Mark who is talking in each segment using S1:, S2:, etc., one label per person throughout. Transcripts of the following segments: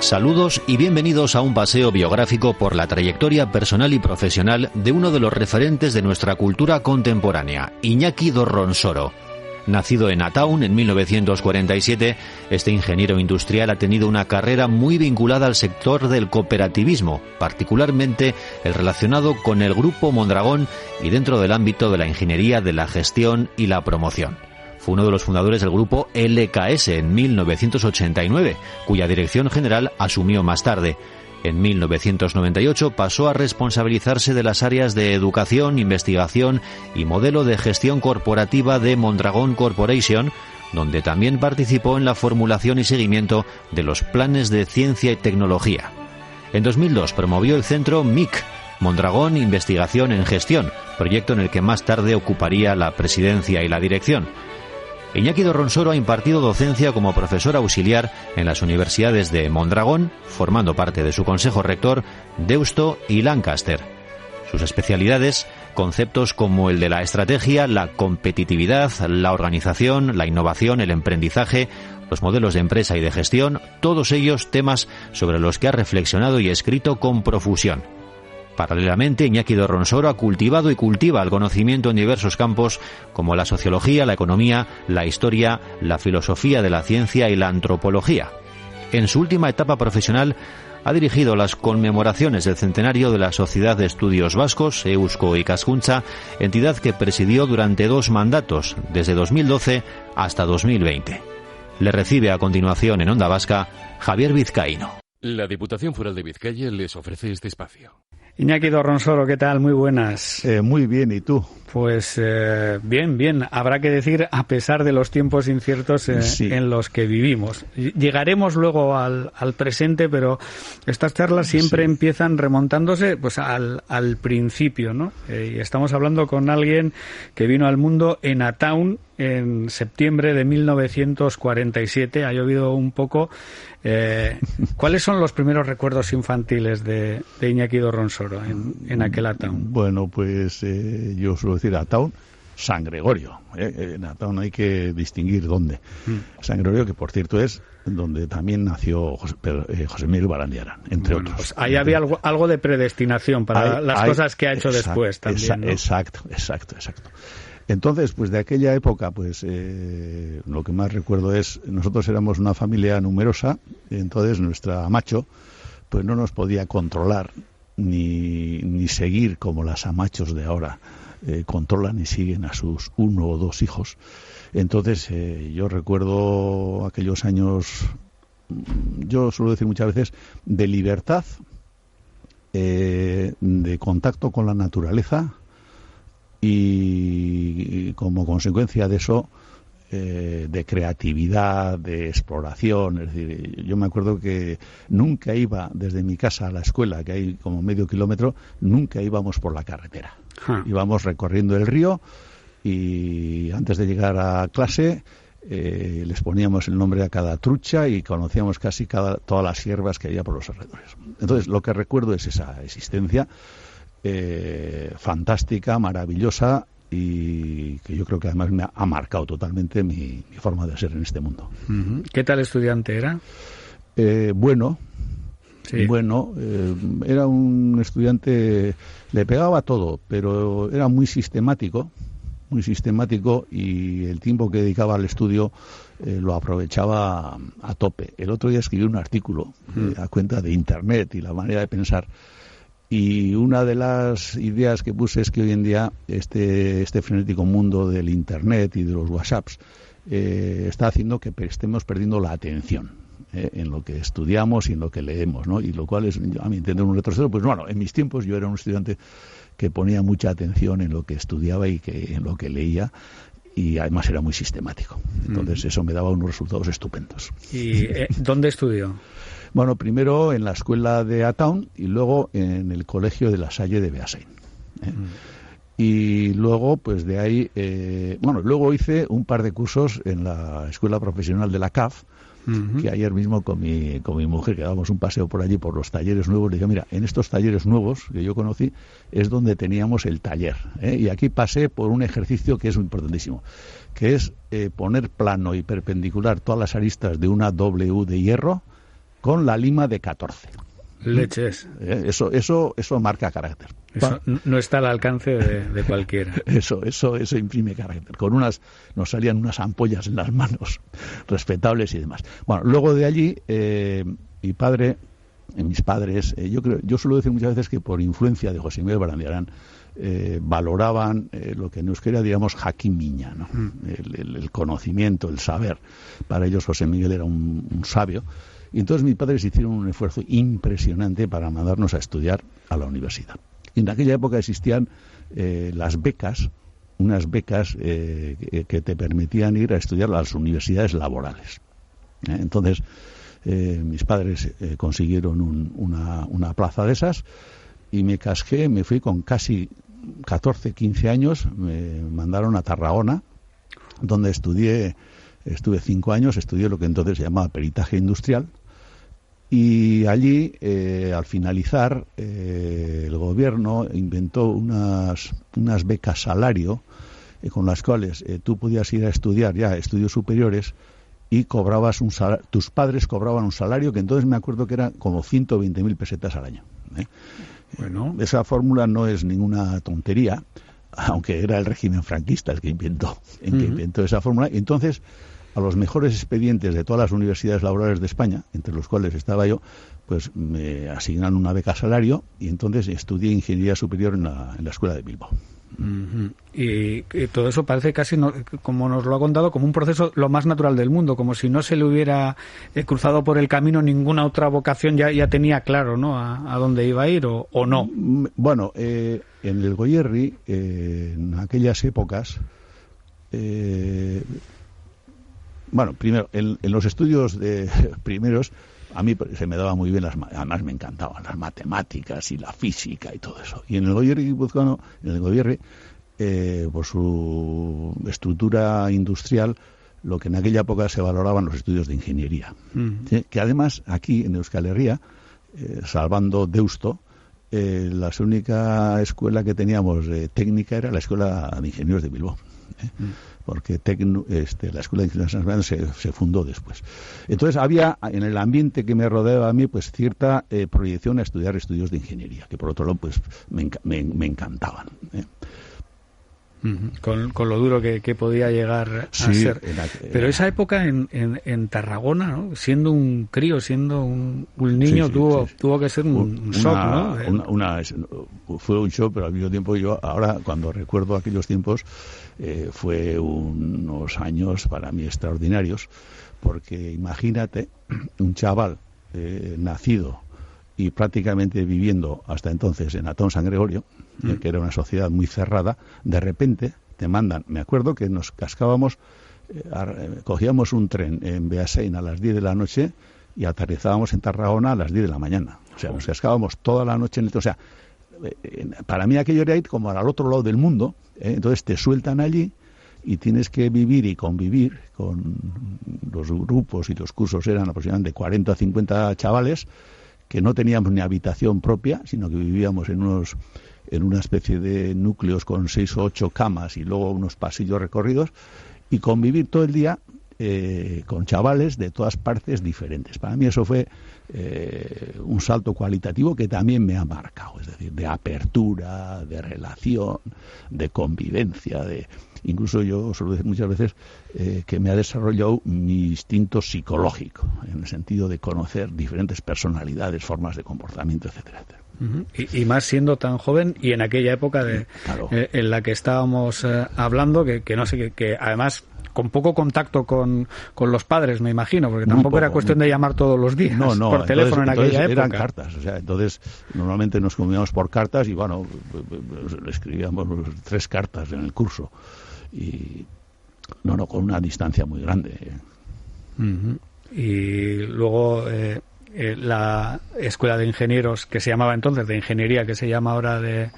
S1: Saludos y bienvenidos a un paseo biográfico por la trayectoria personal y profesional de uno de los referentes de nuestra cultura contemporánea, Iñaki Dorronsoro. Nacido en Ataun en 1947, este ingeniero industrial ha tenido una carrera muy vinculada al sector del cooperativismo, particularmente el relacionado con el Grupo Mondragón y dentro del ámbito de la ingeniería de la gestión y la promoción. Fue uno de los fundadores del grupo LKS en 1989, cuya dirección general asumió más tarde. En 1998 pasó a responsabilizarse de las áreas de educación, investigación y modelo de gestión corporativa de Mondragón Corporation, donde también participó en la formulación y seguimiento de los planes de ciencia y tecnología. En 2002 promovió el centro MIC, Mondragón Investigación en Gestión, proyecto en el que más tarde ocuparía la presidencia y la dirección. Iñaki Dorronsoro ha impartido docencia como profesor auxiliar en las universidades de Mondragón, formando parte de su consejo rector, Deusto y Lancaster. Sus especialidades, conceptos como el de la estrategia, la competitividad, la organización, la innovación, el emprendizaje, los modelos de empresa y de gestión, todos ellos temas sobre los que ha reflexionado y escrito con profusión. Paralelamente, Iñaki Dorronsoro ha cultivado y cultiva el conocimiento en diversos campos como la sociología, la economía, la historia, la filosofía de la ciencia y la antropología. En su última etapa profesional ha dirigido las conmemoraciones del centenario de la Sociedad de Estudios Vascos, Eusko Ikaskuntza, entidad que presidió durante 2 mandatos, desde 2012 hasta 2020. Le recibe a continuación en Onda Vasca Javier Vizcaíno.
S2: La Diputación Foral de Vizcaya les ofrece este espacio.
S3: Iñaki Dorronsoro, ¿qué tal? Muy buenas.
S4: Muy bien, ¿y tú?
S3: Pues bien. Habrá que decir, a pesar de los tiempos inciertos
S4: sí,
S3: en los que vivimos. Llegaremos luego al presente, pero estas charlas siempre empiezan remontándose pues al principio, ¿no? Y estamos hablando con alguien que vino al mundo en Ataun en septiembre de 1947. Ha llovido un poco. ¿Cuáles son los primeros recuerdos infantiles de Iñaki Dorronsoro en aquel Ataun?
S4: Bueno, pues yo suelo decir Ataun, San Gregorio. En Ataun hay que distinguir dónde. San Gregorio, que por cierto es donde también nació José Miguel Barandiarán, entre otros. Pues
S3: ahí había algo de predestinación para las cosas que ha hecho después también, ¿no?
S4: Exacto. Entonces, pues de aquella época, pues lo que más recuerdo es, nosotros éramos una familia numerosa, entonces nuestra macho pues no nos podía controlar ni seguir como las amachos de ahora controlan y siguen a sus 1 o 2 hijos. Entonces yo recuerdo aquellos años, yo suelo decir muchas veces, de libertad, de contacto con la naturaleza, y como consecuencia de eso, de creatividad, de exploración. Es decir, yo me acuerdo que nunca iba desde mi casa a la escuela, que hay como medio kilómetro, nunca íbamos por la carretera. Íbamos recorriendo el río y antes de llegar a clase les poníamos el nombre a cada trucha y conocíamos casi todas las hierbas que había por los alrededores. Entonces, lo que recuerdo es esa existencia fantástica, maravillosa, y que yo creo que además me ha marcado totalmente mi forma de ser en este mundo.
S3: ¿Qué tal estudiante era?
S4: Bueno, era un estudiante, le pegaba todo, pero era muy sistemático, y el tiempo que dedicaba al estudio lo aprovechaba a tope. El otro día escribí un artículo a cuenta de Internet y la manera de pensar. Y una de las ideas que puse es que hoy en día este frenético mundo del Internet y de los WhatsApps está haciendo que estemos perdiendo la atención en lo que estudiamos y en lo que leemos, ¿no? Y lo cual es, a mi entender, un retroceso. Pues bueno, en mis tiempos yo era un estudiante que ponía mucha atención en lo que estudiaba y en lo que leía, y además era muy sistemático. Entonces eso me daba unos resultados estupendos.
S3: ¿Y dónde estudió?
S4: Bueno, primero en la escuela de Ataun y luego en el colegio de La Salle de Beasain. Y luego, pues de ahí, luego hice un par de cursos en la escuela profesional de la CAF, que ayer mismo con mi mujer, que dábamos un paseo por allí, por los talleres nuevos, le dije, mira, en estos talleres nuevos que yo conocí, es donde teníamos el taller, y aquí pasé por un ejercicio que es importantísimo, que es poner plano y perpendicular todas las aristas de una W de hierro, con la lima de 14.
S3: Leches.
S4: Eso marca carácter.
S3: Eso no está al alcance de cualquiera.
S4: Eso imprime carácter. Nos salían unas ampollas en las manos, respetables y demás. Bueno, luego de allí, mis padres, yo suelo decir muchas veces que por influencia de José Miguel Barandiarán, valoraban lo que en euskera diríamos jaquimiña, ¿no? El conocimiento, el saber. Para ellos José Miguel era un sabio. Y entonces mis padres hicieron un esfuerzo impresionante para mandarnos a estudiar a la universidad. Y en aquella época existían las becas, unas becas que te permitían ir a estudiar a las universidades laborales. Entonces, mis padres consiguieron una plaza de esas y me casqué, me fui con casi 14, 15 años, me mandaron a Tarragona, donde estuve 5 años, estudié lo que entonces se llamaba peritaje industrial. Y allí, al finalizar, el gobierno inventó unas becas salario con las cuales tú podías ir a estudiar ya estudios superiores y cobrabas tus padres cobraban un salario que entonces me acuerdo que era como 120.000 pesetas al año. Bueno, esa fórmula no es ninguna tontería, aunque era el régimen franquista el que inventó esa fórmula. Y entonces, a los mejores expedientes de todas las universidades laborales de España, entre los cuales estaba yo, pues me asignan una beca salario y entonces estudié ingeniería superior en la Escuela de Bilbao.
S3: Y todo eso parece casi, como nos lo ha contado, como un proceso lo más natural del mundo, como si no se le hubiera cruzado por el camino ninguna otra vocación, ya tenía claro, ¿no?, a dónde iba a ir o no.
S4: Bueno, en el Goierri, en aquellas épocas, primero, en los estudios primeros, a mí se me daba muy bien, además me encantaban las matemáticas y la física y todo eso. Y en el Goierri guipuzcoano, por su estructura industrial, lo que en aquella época se valoraban los estudios de ingeniería. ¿Sí? Que además, aquí en Euskal Herria, salvando Deusto, la única escuela que teníamos técnica era la Escuela de Ingenieros de Bilbao. Porque la Escuela de Ingenieros Nacionales se fundó después. Entonces había en el ambiente que me rodeaba a mí pues cierta proyección a estudiar estudios de ingeniería, que por otro lado pues me encantaban.
S3: Con lo duro que podía llegar a ser. Pero esa época en Tarragona, ¿no?, siendo un crío, siendo un niño, tuvo que ser un shock, ¿no?
S4: Fue un shock, pero al mismo tiempo yo ahora, cuando recuerdo aquellos tiempos, fue unos años para mí extraordinarios, porque imagínate un chaval nacido y prácticamente viviendo hasta entonces en Atón San Gregorio, que era una sociedad muy cerrada, de repente te mandan, me acuerdo que nos cascábamos, cogíamos un tren en Beasain a las 10 de la noche y aterrizábamos en Tarragona a las 10 de la mañana. O sea, nos cascábamos toda la noche en el tren. O sea, para mí aquello era ir como al otro lado del mundo, entonces te sueltan allí y tienes que vivir y convivir con los grupos, y los cursos eran aproximadamente 40 o 50 chavales que no teníamos ni habitación propia, sino que vivíamos en una especie de núcleos con 6 o 8 camas y luego unos pasillos recorridos, y convivir todo el día con chavales de todas partes diferentes. Para mí eso fue un salto cualitativo que también me ha marcado, es decir, de apertura, de relación, de convivencia, incluso yo suelo decir muchas veces que me ha desarrollado mi instinto psicológico, en el sentido de conocer diferentes personalidades, formas de comportamiento, etcétera, etcétera.
S3: Y más siendo tan joven y en aquella época claro, en la que estábamos hablando, que no sé, que además con poco contacto con los padres, me imagino, porque tampoco era cuestión de llamar todos los días por teléfono en aquella época.
S4: Eran cartas, o sea, entonces normalmente nos comunicábamos por cartas y bueno, escribíamos 3 cartas en el curso y con una distancia muy grande.
S3: Y luego la Escuela de Ingenieros, que se llamaba entonces, de Ingeniería, que se llama ahora de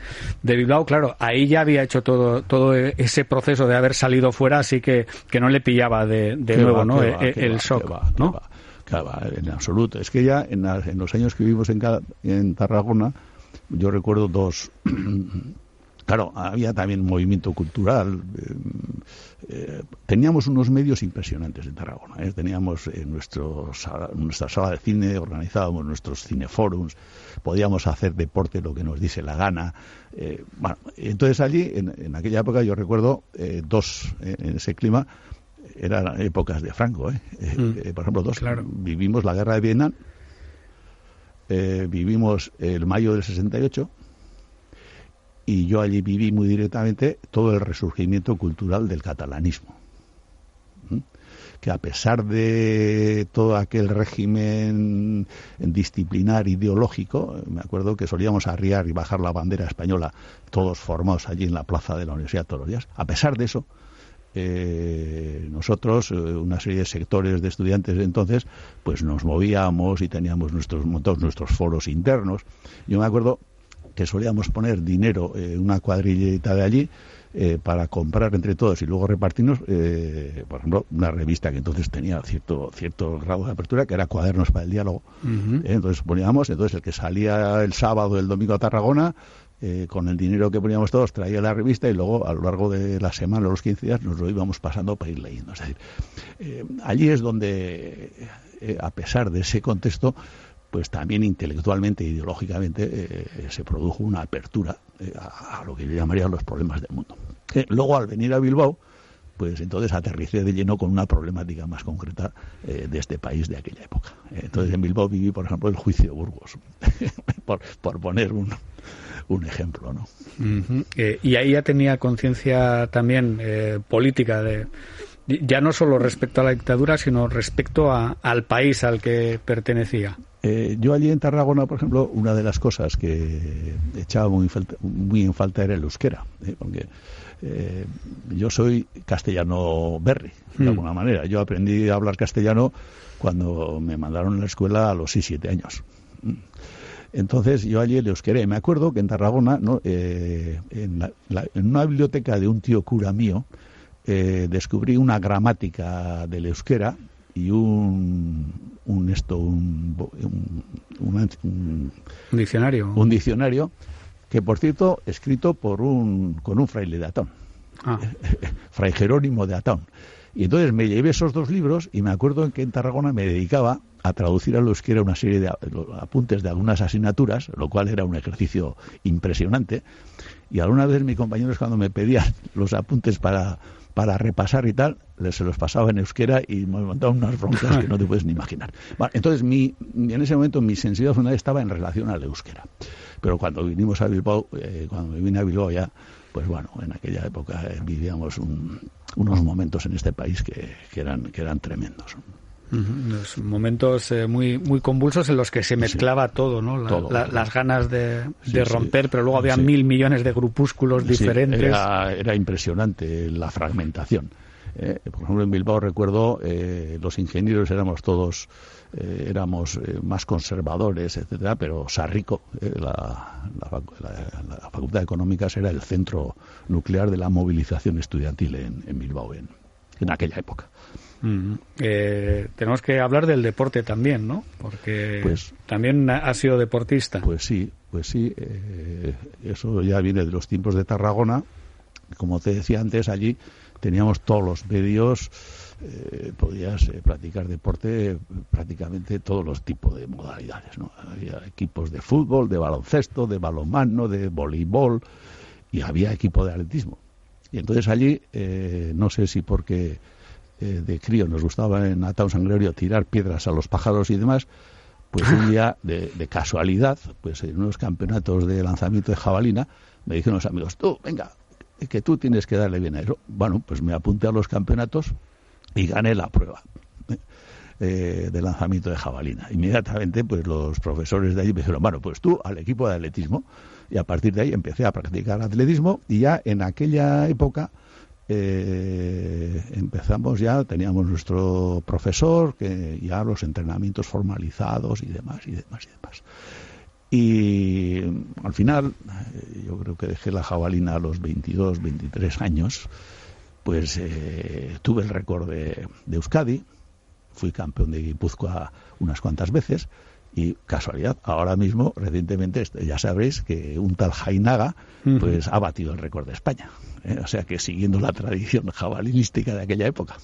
S3: Bilbao, claro, ahí ya había hecho todo ese proceso de haber salido fuera, así que no le pillaba de nuevo, ¿no? El shock, ¿no?
S4: En absoluto. Es que ya en los años que vivimos en Tarragona, yo recuerdo Claro, había también movimiento cultural. Teníamos unos medios impresionantes en Tarragona. Teníamos nuestra sala de cine, organizábamos nuestros cineforums, podíamos hacer deporte lo que nos diese la gana. Bueno, entonces allí, en aquella época, yo recuerdo en ese clima, eran épocas de Franco. Por ejemplo,
S3: claro.
S4: Vivimos la guerra de Vietnam, vivimos el mayo del 68, y yo allí viví muy directamente todo el resurgimiento cultural del catalanismo. Que a pesar de todo aquel régimen disciplinar ideológico, me acuerdo que solíamos arriar y bajar la bandera española, todos formados allí en la plaza de la universidad todos los días. A pesar de eso, nosotros, una serie de sectores de estudiantes de entonces, pues nos movíamos y teníamos montados nuestros foros internos. Yo me acuerdo que solíamos poner dinero, una cuadrillita de allí, para comprar entre todos y luego repartirnos, por ejemplo, una revista que entonces tenía cierto grado de apertura, que era Cuadernos para el Diálogo. Entonces poníamos, el que salía el sábado, el domingo a Tarragona, con el dinero que poníamos todos, traía la revista y luego a lo largo de la semana, los 15 días, nos lo íbamos pasando para ir leyendo. Es decir, allí es donde, a pesar de ese contexto, pues también intelectualmente e ideológicamente se produjo una apertura a lo que yo llamaría los problemas del mundo. Luego, al venir a Bilbao, pues entonces aterricé de lleno con una problemática más concreta de este país de aquella época. Entonces en Bilbao viví, por ejemplo, el juicio de Burgos, por poner un ejemplo, ¿no?
S3: Y ahí ya tenía conciencia también política ya no solo respecto a la dictadura, sino respecto al país al que pertenecía.
S4: Yo allí en Tarragona, por ejemplo, una de las cosas que echaba muy en falta era el euskera, porque yo soy castellano berri, de alguna manera. Yo aprendí a hablar castellano cuando me mandaron a la escuela a los 6-7 años. Entonces yo allí el euskera, y me acuerdo que en Tarragona, ¿no? En una biblioteca de un tío cura mío, descubrí una gramática del euskera y un
S3: diccionario.
S4: Un diccionario que, por cierto, escrito con un fraile de Atón, Fray Jerónimo de Atón. Y entonces me llevé esos dos libros y me acuerdo que en Tarragona me dedicaba a traducir al euskera una serie de apuntes de algunas asignaturas, lo cual era un ejercicio impresionante. Y alguna vez mis compañeros, cuando me pedían los apuntes para repasar y tal, se los pasaba en euskera y me montaban unas broncas que no te puedes ni imaginar. Bueno, entonces en ese momento mi sensibilidad fundamental estaba en relación al euskera. Pero cuando vinimos a Bilbao, cuando me vine a Bilbao ya, pues bueno, en aquella época vivíamos unos momentos en este país que eran tremendos.
S3: Los momentos muy muy convulsos en los que se mezclaba todo, ¿no? Las ganas de romper, pero luego había 1.000 millones de grupúsculos diferentes.
S4: Era impresionante la fragmentación. Por ejemplo, en Bilbao recuerdo, los ingenieros éramos todos más conservadores, etcétera, pero Sarrico, la Facultad de Económicas, era el centro nuclear de la movilización estudiantil en Bilbao en aquella época.
S3: Tenemos que hablar del deporte también, ¿no? Porque también has sido deportista.
S4: Pues sí. Eso ya viene de los tiempos de Tarragona. Como te decía antes, allí teníamos todos los medios, podías practicar deporte, prácticamente todos los tipos de modalidades, ¿no? Había equipos de fútbol, de baloncesto, de balonmano, de voleibol, y había equipo de atletismo. Y entonces allí, no sé si porque de crío nos gustaba en Ataun San Gregorio tirar piedras a los pájaros y demás, pues un día de casualidad, pues en unos campeonatos de lanzamiento de jabalina, me dijeron los amigos, tú, venga, que tú tienes que darle bien a eso. Bueno, pues me apunté a los campeonatos y gané la prueba de lanzamiento de jabalina. Inmediatamente, pues los profesores de allí me dijeron, bueno, pues tú al equipo de atletismo. Y a partir de ahí empecé a practicar atletismo y ya en aquella época teníamos nuestro profesor, que ya los entrenamientos formalizados y demás. Y al final, yo creo que dejé la jabalina a los 22, 23 años, pues tuve el récord de Euskadi, fui campeón de Guipúzcoa unas cuantas veces Y casualidad, ahora mismo, recientemente, ya sabréis que un tal Jainaga pues ha batido el récord de España. O sea que siguiendo la tradición jabalística de aquella época.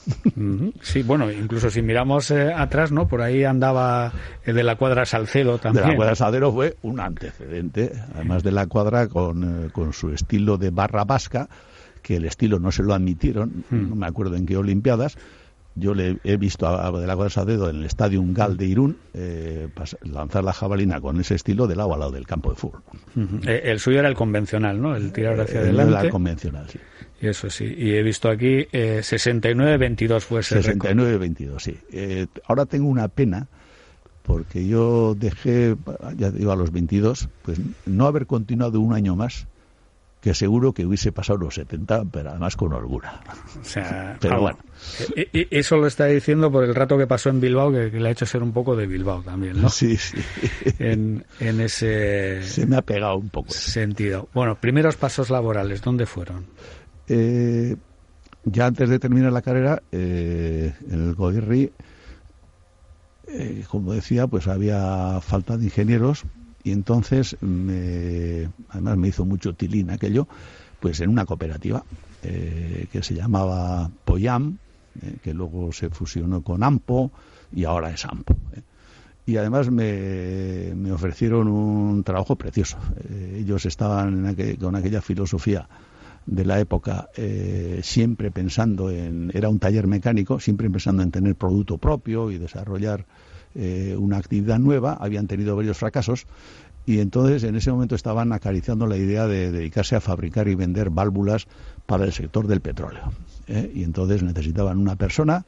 S3: Sí, bueno, incluso si miramos atrás, ¿no? Por ahí andaba el de la Cuadra Salcedo también.
S4: De la Cuadra Salcedo fue un antecedente, además de la Cuadra con su estilo de barra vasca, que el estilo no se lo admitieron, no me acuerdo en qué Olimpiadas. Yo le he visto a de la Cuadra Salcedo en el Estadio Gal de Irún lanzar la jabalina con ese estilo del lado al lado del campo de fútbol.
S3: El suyo era el convencional, ¿no? El tirar hacia adelante.
S4: Era el convencional, sí.
S3: Y eso sí. Y he visto aquí 69-22 fue ese
S4: 69-22, sí. Ahora tengo una pena porque yo dejé, ya digo, a los 22, pues no haber continuado un año más, que seguro que hubiese pasado los 70, pero además con holgura.
S3: O sea,
S4: pero bueno.
S3: Eso lo está diciendo por el rato que pasó en Bilbao, que le ha hecho ser un poco de Bilbao también, ¿no?
S4: Sí, sí.
S3: En ese...
S4: Se me ha pegado un poco.
S3: Sentido. Bueno, primeros pasos laborales, ¿dónde fueron?
S4: Ya antes de terminar la carrera, en el Godirri, como decía, pues había falta de ingenieros. Y entonces, además me hizo mucho tilín aquello, pues en una cooperativa que se llamaba Poyam, que luego se fusionó con Ampo y ahora es Ampo. Y además me ofrecieron un trabajo precioso. Ellos estaban con aquella filosofía de la época, siempre pensando era un taller mecánico, siempre pensando en tener producto propio y desarrollar una actividad nueva. Habían tenido varios fracasos y entonces en ese momento estaban acariciando la idea de dedicarse a fabricar y vender válvulas para el sector del petróleo, y entonces necesitaban una persona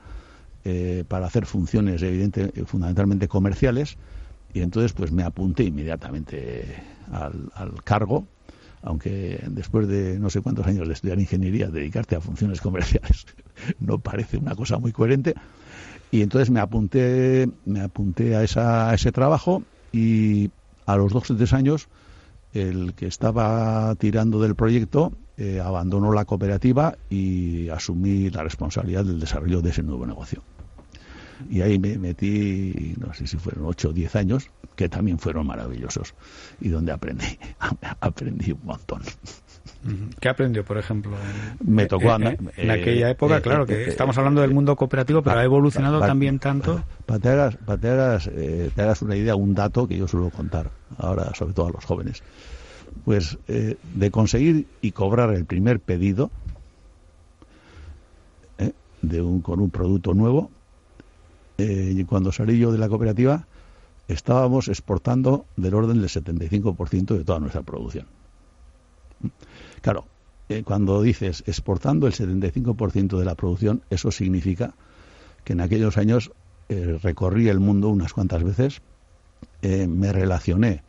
S4: para hacer funciones fundamentalmente comerciales, y entonces pues me apunté inmediatamente al cargo, aunque después de no sé cuántos años de estudiar ingeniería, dedicarte a funciones comerciales no parece una cosa muy coherente. Y entonces me apunté a ese trabajo, y a los 2 o 3 años el que estaba tirando del proyecto abandonó la cooperativa y asumí la responsabilidad del desarrollo de ese nuevo negocio. Y ahí me metí, no sé si fueron 8 o 10 años, que también fueron maravillosos, y donde aprendí un montón.
S3: ¿Qué aprendió, por ejemplo?
S4: Me tocó
S3: en aquella época, claro, que estamos hablando del mundo cooperativo, pero ha evolucionado también tanto.
S4: Para te hagas una idea, un dato que yo suelo contar ahora, sobre todo a los jóvenes. Pues de conseguir y cobrar el primer pedido con un producto nuevo, y cuando salí yo de la cooperativa, estábamos exportando del orden del 75% de toda nuestra producción. Claro, cuando dices exportando el 75% de la producción, eso significa que en aquellos años recorrí el mundo unas cuantas veces, me relacioné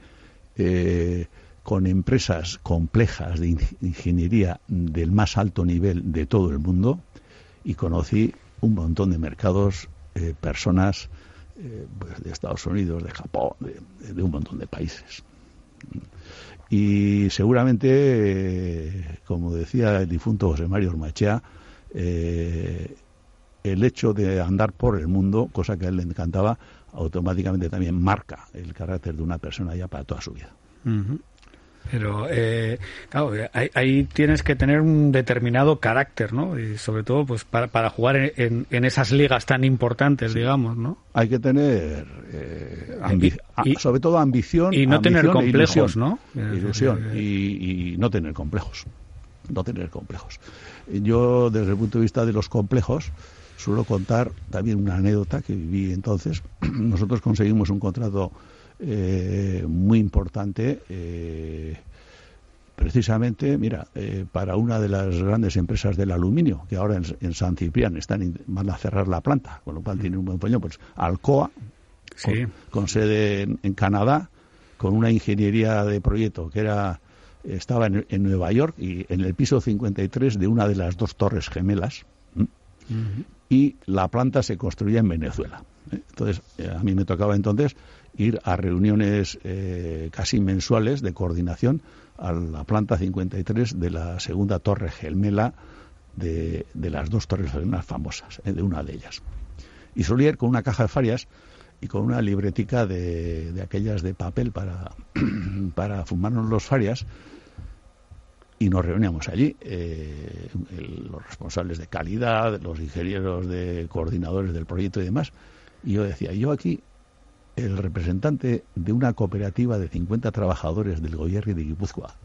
S4: con empresas complejas de ingeniería del más alto nivel de todo el mundo, y conocí un montón de mercados, personas pues de Estados Unidos, de Japón, de un montón de países. Y seguramente, como decía el difunto José Mario Ormachea, el hecho de andar por el mundo, cosa que a él le encantaba, automáticamente también marca el carácter de una persona ya para toda su vida.
S3: Uh-huh. Pero, claro, ahí tienes que tener un determinado carácter, ¿no? Y sobre todo, pues, para jugar en esas ligas tan importantes, sí, digamos, ¿no?
S4: Hay que tener, sobre todo ambición.
S3: Y no tener complejos,
S4: ¿no? Ilusión. Y no tener complejos. No tener complejos. Yo, desde el punto de vista de los complejos, suelo contar también una anécdota que viví entonces. Nosotros conseguimos un contrato muy importante, precisamente, para una de las grandes empresas del aluminio, que ahora en San Ciprián van a cerrar la planta, con lo cual tiene un buen puño, pues Alcoa, sí, con sede en Canadá, con una ingeniería de proyecto que estaba en Nueva York, y en el piso 53 de una de las 2 torres gemelas, y la planta se construía en Venezuela. Entonces, a mí me tocaba entonces ir a reuniones casi mensuales de coordinación a la planta 53 de la segunda torre gemela de las 2 torres gemelas famosas, de una de ellas. Y solía ir con una caja de farias y con una libretica de aquellas de papel para fumarnos los farias, y nos reuníamos allí, los responsables de calidad, los ingenieros de coordinadores del proyecto y demás, y yo decía, yo aquí, el representante de una cooperativa de 50 trabajadores del Goierri de Guipúzcoa,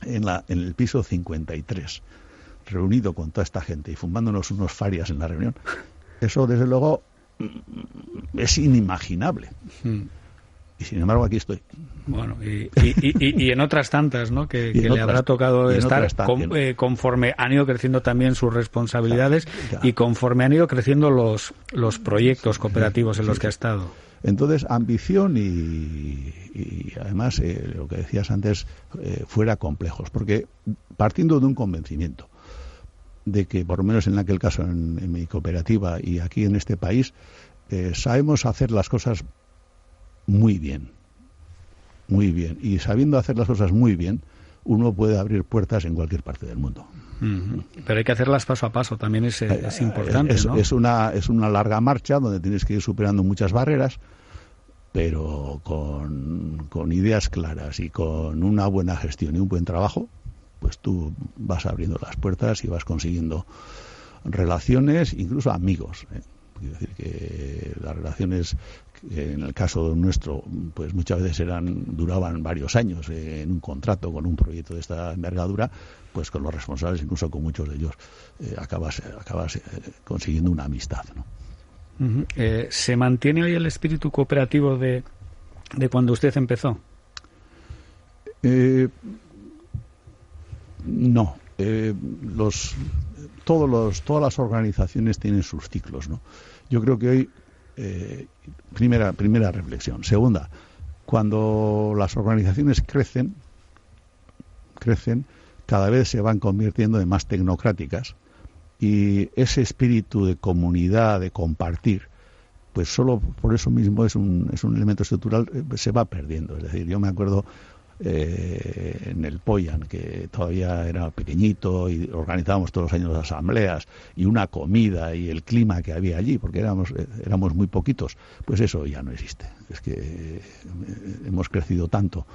S4: en el piso 53, reunido con toda esta gente y fumándonos unos farias en la reunión, eso desde luego es inimaginable. Y sin embargo aquí estoy.
S3: Bueno, y en otras tantas, ¿no? Que le habrá tocado estar conforme han ido creciendo también sus responsabilidades, y conforme han ido creciendo los proyectos cooperativos en los que ha estado.
S4: Entonces, ambición y además, lo que decías antes, fuera complejos, porque partiendo de un convencimiento de que, por lo menos en aquel caso, en mi cooperativa y aquí en este país, sabemos hacer las cosas muy bien, y sabiendo hacer las cosas muy bien, uno puede abrir puertas en cualquier parte del mundo.
S3: Pero hay que hacerlas paso a paso, también es importante, ¿no?
S4: Es una larga marcha donde tienes que ir superando muchas barreras, pero con ideas claras y con una buena gestión y un buen trabajo, pues tú vas abriendo las puertas y vas consiguiendo relaciones, incluso amigos, Quiero decir que las relaciones, en el caso nuestro, pues muchas veces duraban varios años en un contrato con un proyecto de esta envergadura, pues con los responsables, incluso con muchos de ellos, acabas consiguiendo una amistad, ¿no?
S3: ¿Se mantiene hoy el espíritu cooperativo de cuando usted empezó?
S4: No. Todas las organizaciones tienen sus ciclos, ¿no? Yo creo que hoy, primera reflexión. Segunda, cuando las organizaciones crecen, cada vez se van convirtiendo en más tecnocráticas, y ese espíritu de comunidad, de compartir, pues solo por eso mismo es un elemento estructural, se va perdiendo. Es decir, yo me acuerdo en el Poyan, que todavía era pequeñito, y organizábamos todos los años las asambleas y una comida y el clima que había allí, porque éramos muy poquitos. Pues eso ya no existe. Es que hemos crecido tanto,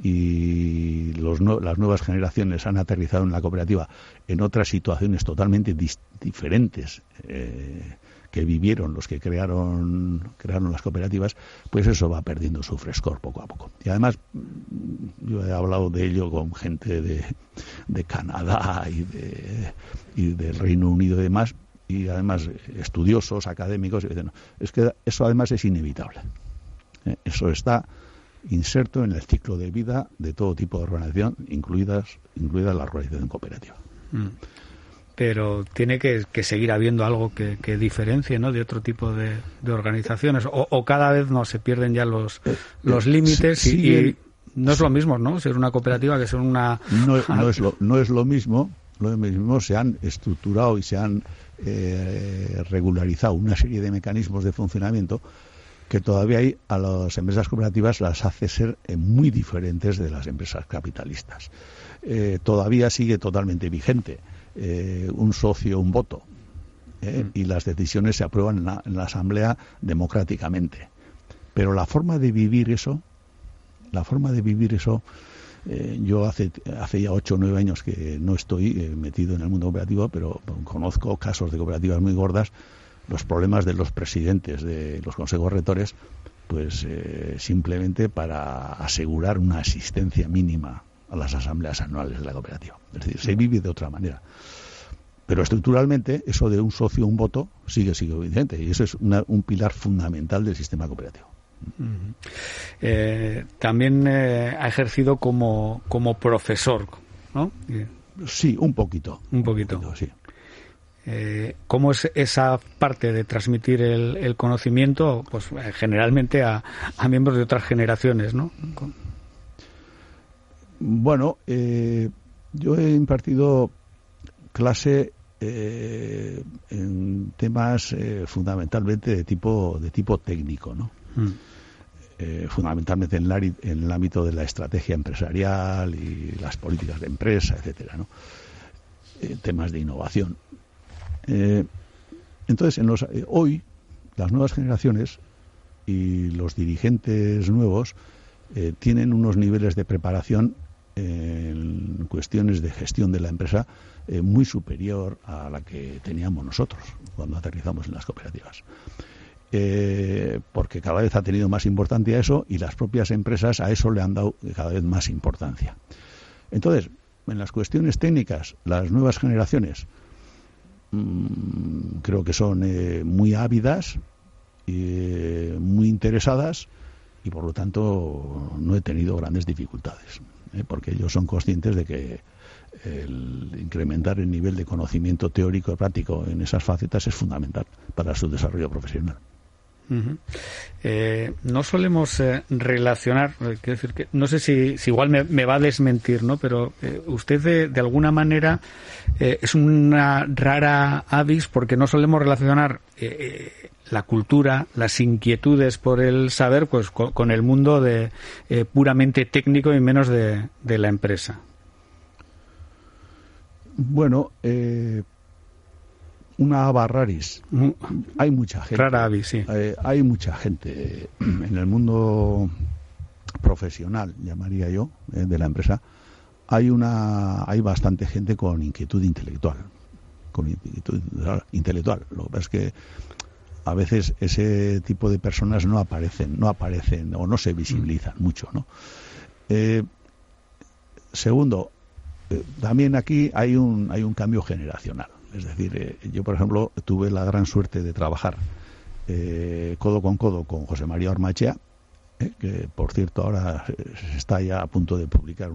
S4: y las nuevas generaciones han aterrizado en la cooperativa en otras situaciones totalmente diferentes que vivieron los que crearon las cooperativas, pues eso va perdiendo su frescor poco a poco. Y además, yo he hablado de ello con gente de Canadá y del Reino Unido y demás, y además estudiosos, académicos, y dicen, no, es que eso además es inevitable. Eso está inserto en el ciclo de vida de todo tipo de organización, incluida la organización cooperativa.
S3: Pero tiene que seguir habiendo algo que diferencie, ¿no?, de otro tipo de organizaciones, o cada vez no se pierden ya los límites, y no es lo mismo, ¿no?, ser una cooperativa que ser una...
S4: No es lo mismo. Se han estructurado y se han regularizado una serie de mecanismos de funcionamiento que todavía a las empresas cooperativas las hace ser muy diferentes de las empresas capitalistas. Todavía sigue totalmente vigente un socio, un voto, y las decisiones se aprueban en la asamblea democráticamente. Pero la forma de vivir eso, yo hace ya 8 o 9 años que no estoy metido en el mundo cooperativo, pero conozco casos de cooperativas muy gordas. Los problemas de los presidentes de los consejos rectores, pues simplemente para asegurar una asistencia mínima a las asambleas anuales de la cooperativa. Es decir, se vive de otra manera. Pero estructuralmente, eso de un socio, un voto, sigue vigente, y eso es un pilar fundamental del sistema cooperativo.
S3: También ha ejercido como profesor, ¿no?
S4: Sí, un poquito, sí.
S3: ¿Cómo es esa parte de transmitir el conocimiento, pues generalmente a miembros de otras generaciones, ¿no?
S4: Bueno, yo he impartido clase en temas fundamentalmente de tipo técnico, ¿no? Fundamentalmente en el ámbito de la estrategia empresarial y las políticas de empresa, etcétera, ¿no? Temas de innovación. Entonces, hoy las nuevas generaciones y los dirigentes nuevos tienen unos niveles de preparación en cuestiones de gestión de la empresa muy superior a la que teníamos nosotros cuando aterrizamos en las cooperativas. Porque cada vez ha tenido más importancia eso y las propias empresas a eso le han dado cada vez más importancia. Entonces, en las cuestiones técnicas, las nuevas generaciones creo que son muy ávidas, muy interesadas y por lo tanto no he tenido grandes dificultades, porque ellos son conscientes de que el incrementar el nivel de conocimiento teórico y práctico en esas facetas es fundamental para su desarrollo profesional.
S3: Uh-huh. No solemos relacionar, quiero decir que no sé si igual me va a desmentir, ¿no? Pero usted de alguna manera es una rara avis porque no solemos relacionar la cultura, las inquietudes por el saber, pues con el mundo de puramente técnico y menos de la empresa.
S4: Bueno, una ava raris. Hay mucha gente.
S3: Rara avis, sí.
S4: Hay mucha gente en el mundo profesional, llamaría yo, de la empresa. Hay bastante gente con inquietud intelectual. Lo que pasa es que a veces ese tipo de personas no aparecen o no se visibilizan mucho, ¿no? Segundo, también aquí hay un cambio generacional. Es decir, yo, por ejemplo, tuve la gran suerte de trabajar codo con José María Ormachea, que, por cierto, ahora está ya a punto de publicar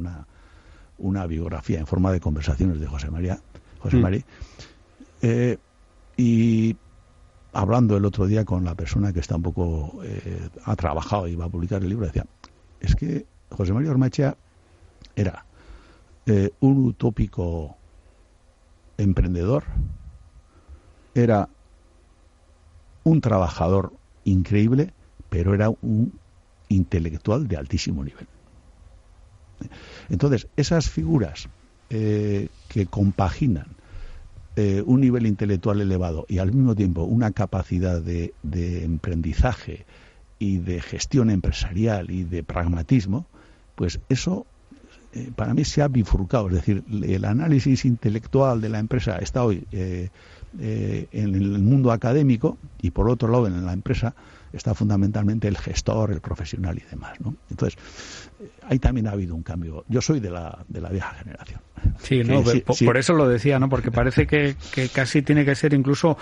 S4: una biografía en forma de conversaciones de José María. Y hablando el otro día con la persona que está un poco ha trabajado y va a publicar el libro, decía, es que José María Ormachea era un utópico emprendedor, era un trabajador increíble, pero era un intelectual de altísimo nivel. Entonces, esas figuras que compaginan un nivel intelectual elevado y al mismo tiempo una capacidad de emprendizaje y de gestión empresarial y de pragmatismo, pues eso para mí se ha bifurcado. Es decir, el análisis intelectual de la empresa está hoy en el mundo académico y por otro lado en la empresa está fundamentalmente el gestor, el profesional y demás, ¿no? Entonces, ahí también ha habido un cambio. Yo soy de la vieja generación.
S3: Sí, no, sí. Por eso lo decía, ¿no? Porque parece que casi tiene que ser incluso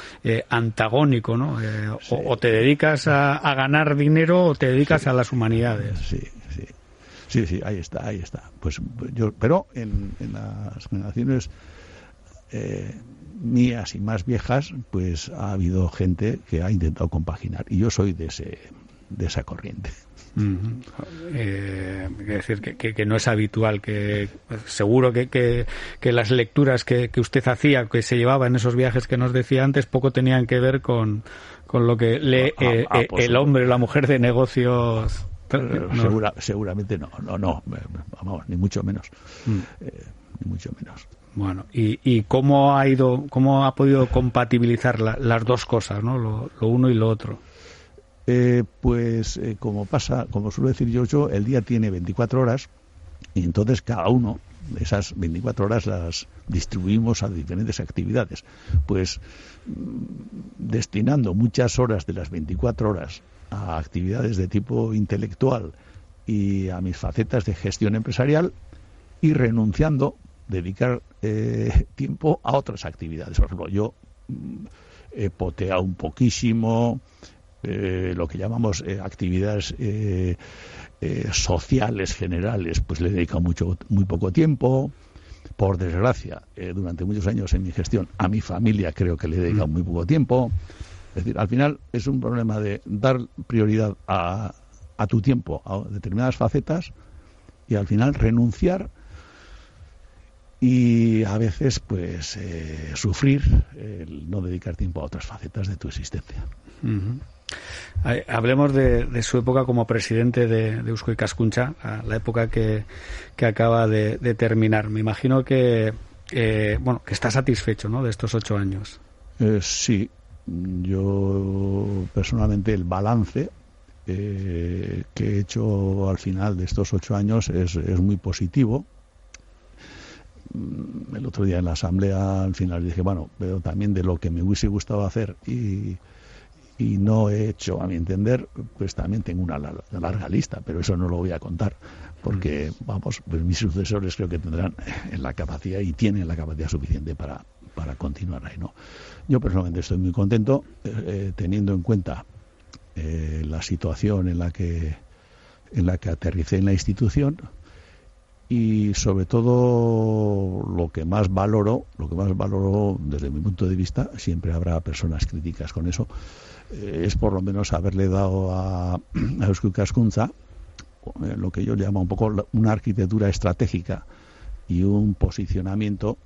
S3: antagónico, ¿no? Sí. O te dedicas a ganar dinero o te dedicas a las humanidades.
S4: Sí, ahí está. Pues yo, pero en las generaciones mías y más viejas, pues ha habido gente que ha intentado compaginar y yo soy de esa corriente.
S3: Es decir, que no es habitual, que seguro que las lecturas que usted hacía, que se llevaba en esos viajes que nos decía antes, poco tenían que ver con lo que lee el hombre o la mujer de negocios.
S4: No. Seguramente no, vamos, ni mucho menos. Ni mucho menos.
S3: Bueno, ¿y cómo ha podido compatibilizar las dos cosas, ¿no? Lo uno y lo otro?
S4: Como suelo decir yo, el día tiene 24 horas y entonces cada uno de esas 24 horas las distribuimos a diferentes actividades. Pues destinando muchas horas de las 24 horas a actividades de tipo intelectual y a mis facetas de gestión empresarial y renunciando dedicar tiempo a otras actividades. Por ejemplo, yo he poteado un poquísimo lo que llamamos actividades sociales generales, pues le he dedicado muy poco tiempo. Por desgracia, durante muchos años en mi gestión a mi familia creo que le he dedicado muy poco tiempo. Es decir, al final es un problema de dar prioridad a tu tiempo a determinadas facetas y al final renunciar y a veces pues sufrir el no dedicar tiempo a otras facetas de tu existencia.
S3: Hablemos de su época como presidente de Eusko Ikaskuntza, la época que acaba de terminar. Me imagino que está satisfecho, ¿no?, de estos 8 años.
S4: Sí. Yo personalmente el balance que he hecho al final de estos 8 años es muy positivo. El otro día en la asamblea al final dije, bueno, pero también de lo que me hubiese gustado hacer y no he hecho, a mi entender, pues también tengo una larga lista, pero eso no lo voy a contar, porque, vamos, pues mis sucesores creo que tendrán la capacidad y tienen la capacidad suficiente para continuar ahí, ¿no? Yo personalmente estoy muy contento, teniendo en cuenta la situación en la que aterricé en la institución, y sobre todo lo que más valoro desde mi punto de vista, siempre habrá personas críticas con eso, es por lo menos haberle dado a Eusko Ikaskuntza lo que yo llamo un poco una arquitectura estratégica y un posicionamiento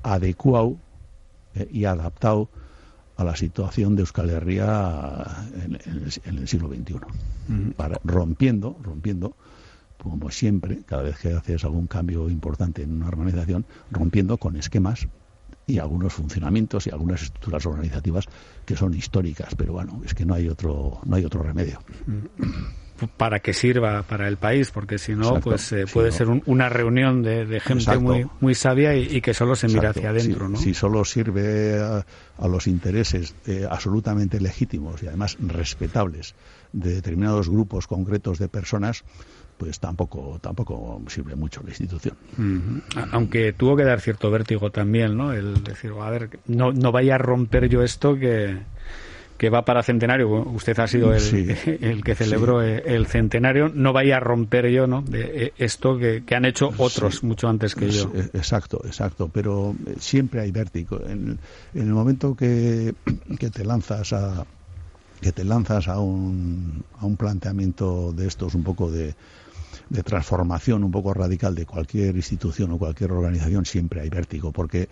S4: adecuado y adaptado a la situación de Euskal Herria en el siglo XXI, rompiendo, como siempre, cada vez que haces algún cambio importante en una organización, rompiendo con esquemas y algunos funcionamientos y algunas estructuras organizativas que son históricas, pero bueno, es que no hay otro remedio.
S3: Para que sirva para el país, porque si no, pues puede ser una reunión de gente muy sabia y que solo se mira hacia adentro, ¿no?
S4: Si solo sirve a los intereses absolutamente legítimos y además respetables de determinados grupos concretos de personas, pues tampoco sirve mucho la institución.
S3: Aunque tuvo que dar cierto vértigo también, ¿no? El decir, a ver, no vaya a romper yo esto que va para centenario. Usted ha sido el que celebró el centenario. No vaya a romper yo, ¿no? De esto que han hecho otros mucho antes que yo.
S4: Exacto. Pero siempre hay vértigo. En el momento que te lanzas a un planteamiento de estos, un poco de transformación un poco radical de cualquier institución o cualquier organización, siempre hay vértigo, porque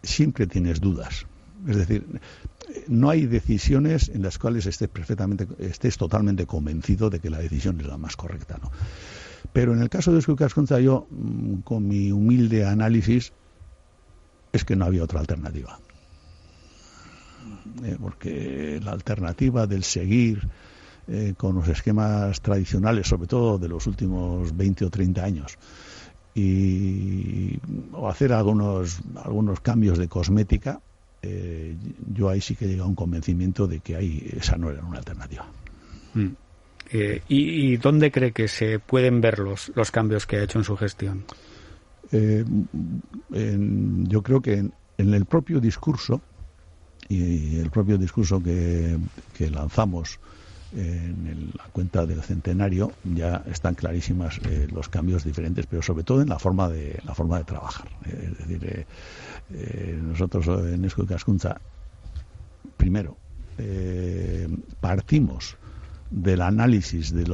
S4: siempre tienes dudas. Es decir, no hay decisiones en las cuales estés totalmente convencido de que la decisión es la más correcta, ¿no? Pero en el caso de Eusko Ikaskuntza, yo, con mi humilde análisis, es que no había otra alternativa. Porque la alternativa del seguir con los esquemas tradicionales, sobre todo de los últimos 20 o 30 años, o hacer algunos cambios de cosmética, yo ahí sí que he llegado a un convencimiento de que esa no era una alternativa.
S3: ¿Y dónde cree que se pueden ver los cambios que ha hecho en su gestión?
S4: Yo creo que en el propio discurso, y el propio discurso que lanzamos en la cuenta del centenario, ya están clarísimas los cambios diferentes, pero sobre todo en la forma de trabajar. Es decir, nosotros en Eusko Ikaskuntza, primero, partimos del análisis de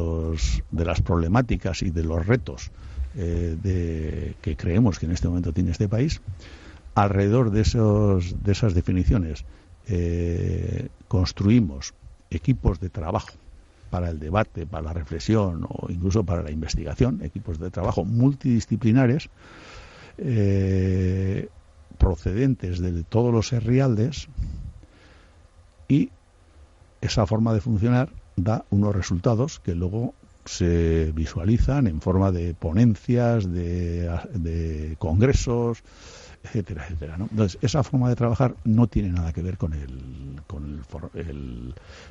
S4: las problemáticas y de los retos que creemos que en este momento tiene este país. Alrededor de esas definiciones construimos equipos de trabajo para el debate, para la reflexión o incluso para la investigación, equipos de trabajo multidisciplinares procedentes de todos los herrialdes, y esa forma de funcionar da unos resultados que luego se visualizan en forma de ponencias, de congresos, etcétera, etcétera, ¿no? Entonces, esa forma de trabajar no tiene nada que ver con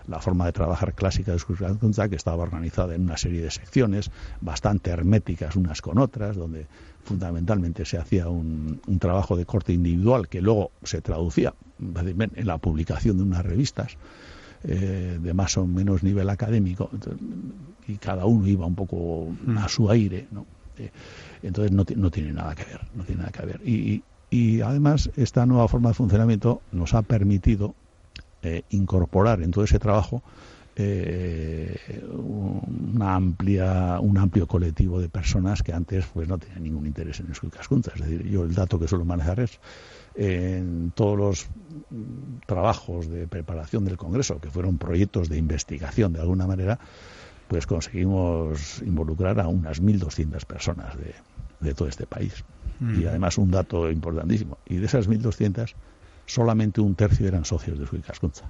S4: la forma de trabajar clásica de Eusko Ikaskuntza, que estaba organizada en una serie de secciones bastante herméticas unas con otras, donde fundamentalmente se hacía un trabajo de corte individual que luego se traducía en la publicación de unas revistas de más o menos nivel académico, y cada uno iba un poco a su aire, ¿no? Entonces no tiene nada que ver. Y además esta nueva forma de funcionamiento nos ha permitido incorporar en todo ese trabajo un amplio colectivo de personas que antes pues no tenían ningún interés en Eusko Ikaskuntza. Es decir, yo el dato que suelo manejar es en todos los trabajos de preparación del Congreso, que fueron proyectos de investigación de alguna manera, pues conseguimos involucrar a unas 1.200 personas de todo este país. Y además un dato importantísimo, y de esas 1.200 solamente un tercio eran socios de Eusko Ikaskuntza.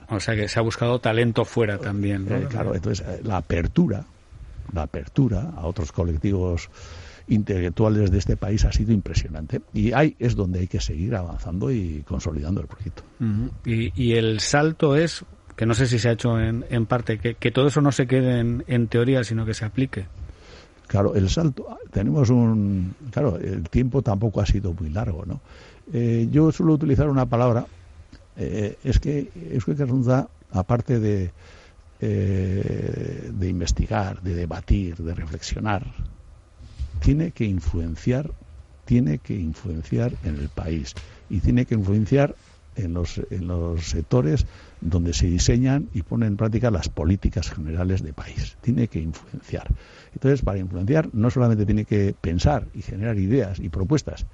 S3: O sea que se ha buscado talento fuera también, ¿no?
S4: Claro, entonces la apertura a otros colectivos intelectuales de este país ha sido impresionante, y ahí es donde hay que seguir avanzando y consolidando el proyecto.
S3: Y el salto es, que no sé si se ha hecho en parte, que todo eso no se quede en teoría, sino que se aplique.
S4: Claro, el salto, claro, el tiempo tampoco ha sido muy largo, ¿no? Yo suelo utilizar una palabra, es que Eusko Ikaskuntza, aparte de investigar, de debatir, de reflexionar, tiene que influenciar en el país, y tiene que influenciar en los sectores donde se diseñan y ponen en práctica las políticas generales de país. Tiene que influenciar. Entonces, para influenciar no solamente tiene que pensar y generar ideas y propuestas.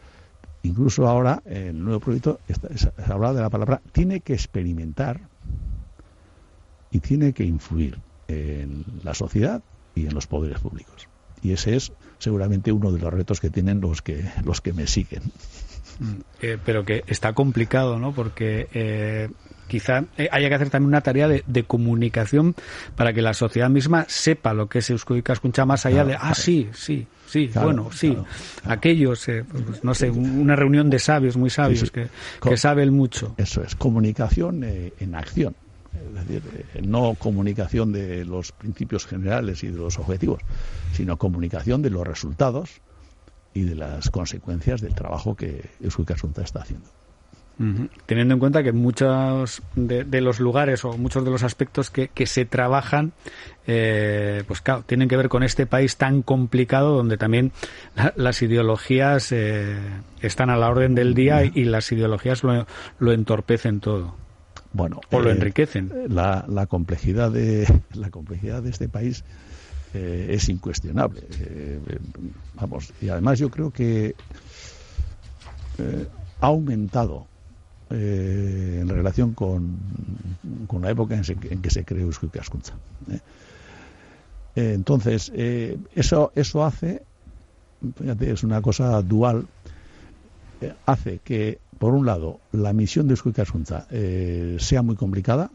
S4: Incluso ahora, en el nuevo proyecto, se habla de la palabra, tiene que experimentar y tiene que influir en la sociedad y en los poderes públicos. Y ese es seguramente uno de los retos que tienen los que me siguen.
S3: Pero que está complicado, ¿no? Porque quizá haya que hacer también una tarea de comunicación para que la sociedad misma sepa lo que es Eusko Ikaskuntza, más allá de, sí, claro, bueno, sí, claro. Aquellos, pues, no sé, una reunión de sabios, muy sabios, sí. que saben mucho.
S4: Eso es, comunicación en acción. Es decir, no comunicación de los principios generales y de los objetivos, sino comunicación de los resultados y de las consecuencias del trabajo que Eusko Ikaskuntza está haciendo.
S3: Teniendo en cuenta que muchos de los lugares o muchos de los aspectos que se trabajan, pues claro, tienen que ver con este país tan complicado, donde también las ideologías están a la orden del día, y las ideologías lo entorpecen todo.
S4: Bueno,
S3: o lo enriquecen.
S4: La complejidad de este país es incuestionable. Y además yo creo que ha aumentado en relación con la época en que se creó Eusko Ikaskuntza. Entonces, eso hace, fíjate, es una cosa dual, hace que, por un lado, la misión de Eusko Ikaskuntza sea muy complicada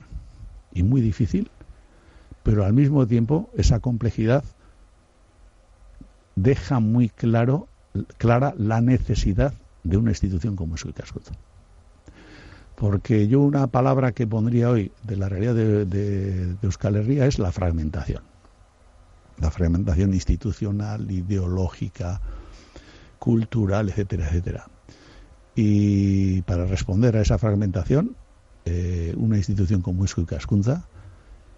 S4: y muy difícil, pero al mismo tiempo esa complejidad deja muy clara la necesidad de una institución como Eusko Ikaskuntza. Porque yo una palabra que pondría hoy de la realidad de Euskal Herria es la fragmentación. La fragmentación institucional, ideológica, cultural, etcétera, etcétera. Y para responder a esa fragmentación, una institución como Eusko Ikaskuntza,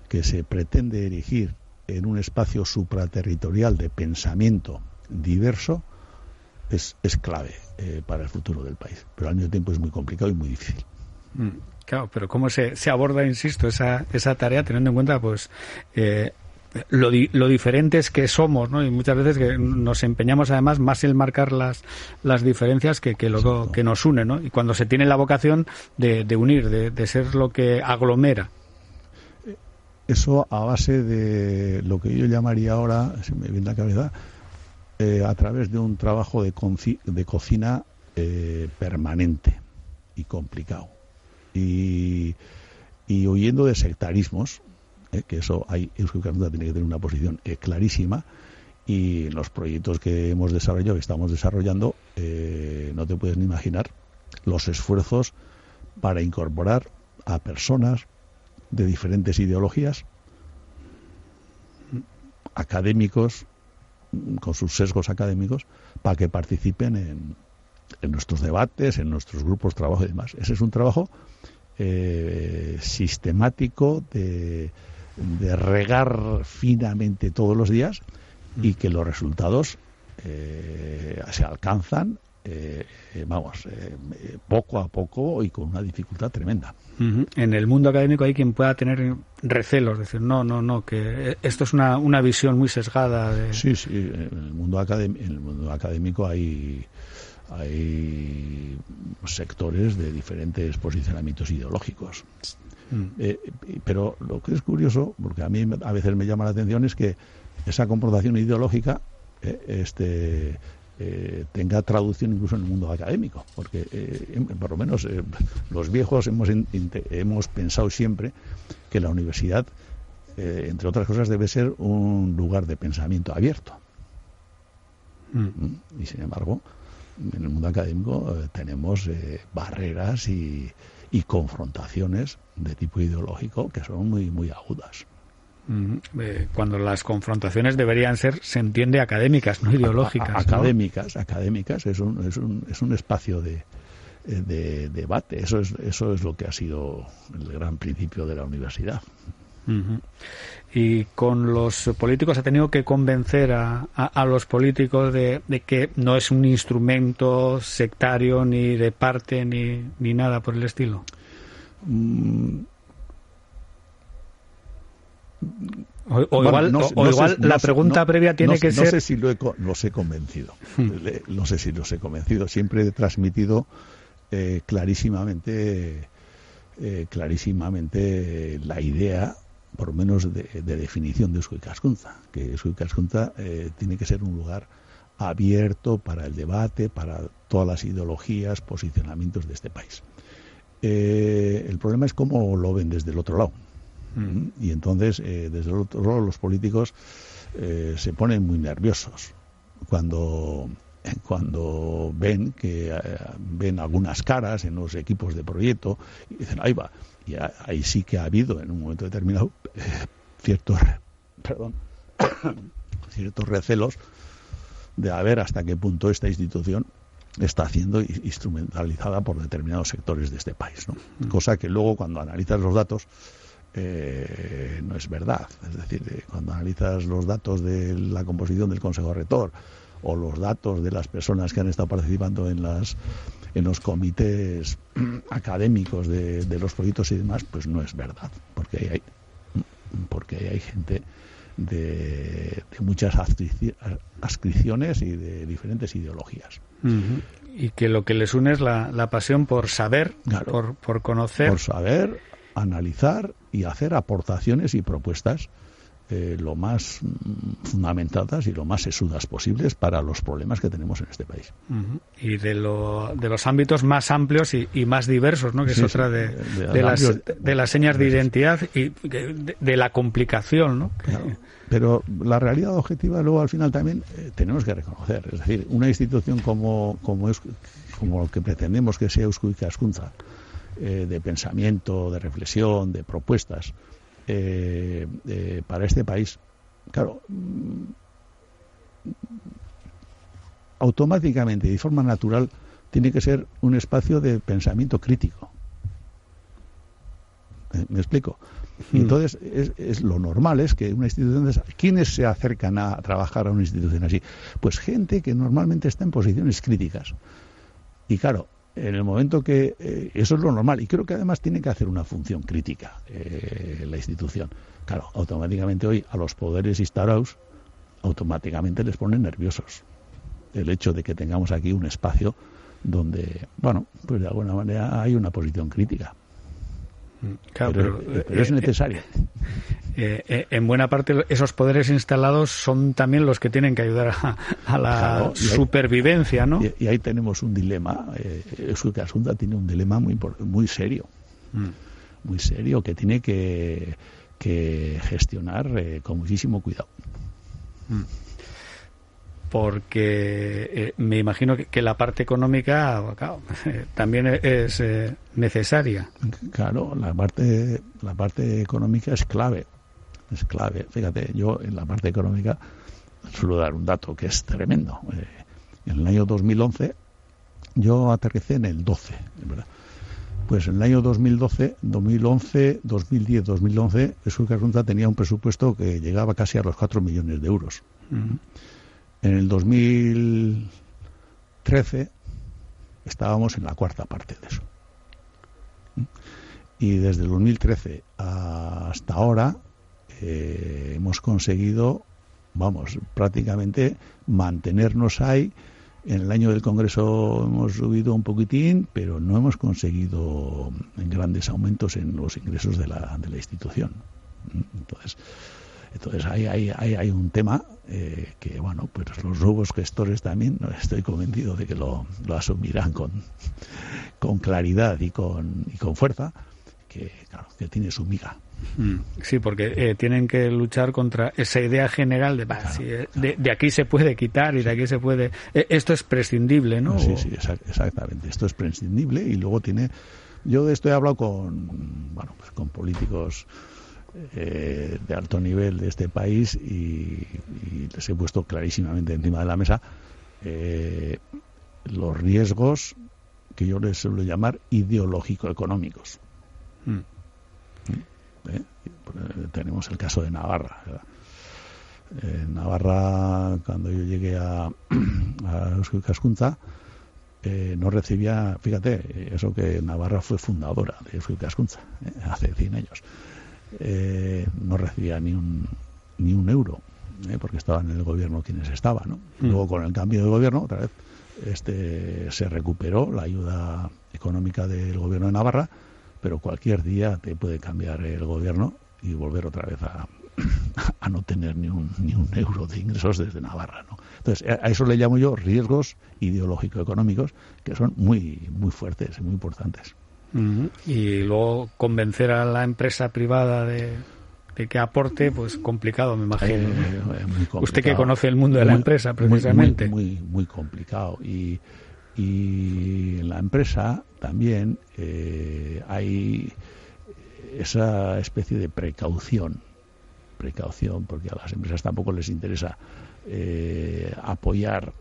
S4: que se pretende erigir en un espacio supraterritorial de pensamiento diverso, es clave para el futuro del país. Pero al mismo tiempo es muy complicado y muy difícil.
S3: Claro, pero ¿cómo se aborda, insisto, esa tarea, teniendo en cuenta pues lo diferentes que somos, ¿no? Y muchas veces que nos empeñamos además más en marcar las diferencias que lo que nos une, ¿no? Y cuando se tiene la vocación de unir, de ser lo que aglomera.
S4: Eso a base de lo que yo llamaría ahora, si me viene a la cabeza, a través de un trabajo de cocina permanente y complicado. Y huyendo de sectarismos, que eso Eusko Ikaskuntza tiene que tener una posición clarísima, y en los proyectos que hemos desarrollado, que estamos desarrollando, no te puedes ni imaginar los esfuerzos para incorporar a personas de diferentes ideologías, académicos, con sus sesgos académicos, para que participen en nuestros debates, en nuestros grupos de trabajo y demás. Ese es un trabajo sistemático de regar finamente todos los días, y que los resultados se alcanzan poco a poco y con una dificultad tremenda.
S3: En el mundo académico hay quien pueda tener recelos, decir no, que esto es una visión muy sesgada.
S4: Sí, en el mundo académico hay sectores de diferentes posicionamientos ideológicos. Pero lo que es curioso, porque a mí a veces me llama la atención, es que esa confrontación ideológica tenga traducción incluso en el mundo académico, porque por lo menos los viejos hemos pensado siempre que la universidad, entre otras cosas, debe ser un lugar de pensamiento abierto. Y sin embargo, en el mundo académico tenemos barreras y confrontaciones de tipo ideológico que son muy, muy agudas.
S3: Cuando las confrontaciones deberían ser, se entiende, académicas, no ideológicas.
S4: Académicas. Es un espacio de debate. Eso es lo que ha sido el gran principio de la universidad. Y
S3: con los políticos ha tenido que convencer a los políticos de que no es un instrumento sectario ni de parte ni nada por el estilo. Igual la pregunta previa tiene que ser...
S4: No sé si los he convencido. No sé si los he convencido. Siempre he transmitido clarísimamente la idea, por lo menos de definición de Eusko Ikaskuntza, que Eusko Ikaskuntza tiene que ser un lugar abierto para el debate, para todas las ideologías, posicionamientos de este país. El problema es cómo lo ven desde el otro lado. Y entonces, desde el otro lado, los políticos se ponen muy nerviosos cuando ven algunas caras en los equipos de proyecto y dicen, ahí va. Y ahí sí que ha habido en un momento determinado ciertos recelos de a ver hasta qué punto esta institución está siendo instrumentalizada por determinados sectores de este país, ¿no? Cosa que luego, cuando analizas los datos, no es verdad. Es decir, cuando analizas los datos de la composición del Consejo Rector o los datos de las personas que han estado participando en los comités académicos de los proyectos y demás, pues no es verdad, porque hay gente de muchas adscripciones y de diferentes ideologías.
S3: Y que lo que les une es la pasión por saber, claro, por conocer.
S4: Por saber, analizar y hacer aportaciones y propuestas lo más fundamentadas y lo más sesudas posibles para los problemas que tenemos en este país.
S3: Y de los ámbitos más amplios y más diversos, ¿no? Que es otra de las señas de identidad y de la complicación, ¿no?
S4: Claro. Pero la realidad objetiva luego al final también tenemos que reconocer, es decir, una institución como lo que pretendemos que sea Eusko Ikaskuntza, de pensamiento, de reflexión, de propuestas para este país, claro, automáticamente y de forma natural tiene que ser un espacio de pensamiento crítico. ¿Me explico? Y entonces es lo normal es que una institución ¿quiénes se acercan a trabajar a una institución así? Pues gente que normalmente está en posiciones críticas. Y claro, en el momento que eso es lo normal, y creo que además tiene que hacer una función crítica la institución. Claro, automáticamente hoy a los poderes instaurados automáticamente les ponen nerviosos el hecho de que tengamos aquí un espacio donde, bueno, pues de alguna manera hay una posición crítica. Claro, pero es necesario.
S3: En buena parte esos poderes instalados son también los que tienen que ayudar a la supervivencia, ¿no?
S4: Y ahí tenemos un dilema. Eusko Ikaskuntza tiene un dilema muy serio, muy serio, que tiene que gestionar con muchísimo cuidado.
S3: Porque me imagino que la parte económica, claro, también es necesaria.
S4: Claro, la parte económica es clave. Fíjate, yo en la parte económica suelo dar un dato que es tremendo. En el año 2011, yo aterricé en el 12, ¿verdad? Pues en el año 2010, 2011, Eusko Ikaskuntza tenía un presupuesto que llegaba casi a los 4 millones de euros. En el 2013 estábamos en la cuarta parte de eso. Y desde el 2013 hasta ahora hemos conseguido, prácticamente mantenernos ahí. En el año del Congreso hemos subido un poquitín, pero no hemos conseguido grandes aumentos en los ingresos de la institución. Entonces, Entonces hay un tema que, bueno, pues los nuevos gestores también, estoy convencido de que lo asumirán con claridad y con fuerza, que claro, que tiene su miga.
S3: Sí, porque tienen que luchar contra esa idea general de aquí se puede quitar y de aquí se puede... esto es prescindible, ¿no?
S4: Sí, exactamente. Esto es prescindible y luego tiene... Yo de esto he hablado con políticos de alto nivel de este país y les he puesto clarísimamente encima de la mesa los riesgos que yo les suelo llamar ideológico-económicos. Tenemos el caso de Navarra, ¿verdad? Navarra, cuando yo llegué a Eusko Ikaskuntza, no recibía, fíjate, eso que Navarra fue fundadora de Eusko Ikaskuntza hace 100 años, no recibía ni un euro, porque estaban en el gobierno quienes estaban, ¿no? Luego, con el cambio de gobierno, otra vez se recuperó la ayuda económica del gobierno de Navarra, pero cualquier día te puede cambiar el gobierno y volver otra vez a no tener ni un euro de ingresos desde Navarra, ¿no? Entonces, a eso le llamo yo riesgos ideológico-económicos, que son muy fuertes y muy importantes.
S3: Y luego convencer a la empresa privada de que aporte, pues complicado, me imagino.
S4: Muy complicado.
S3: Usted que conoce el mundo de la empresa, precisamente.
S4: Muy complicado. Y en la empresa también hay esa especie de precaución, porque a las empresas tampoco les interesa apoyar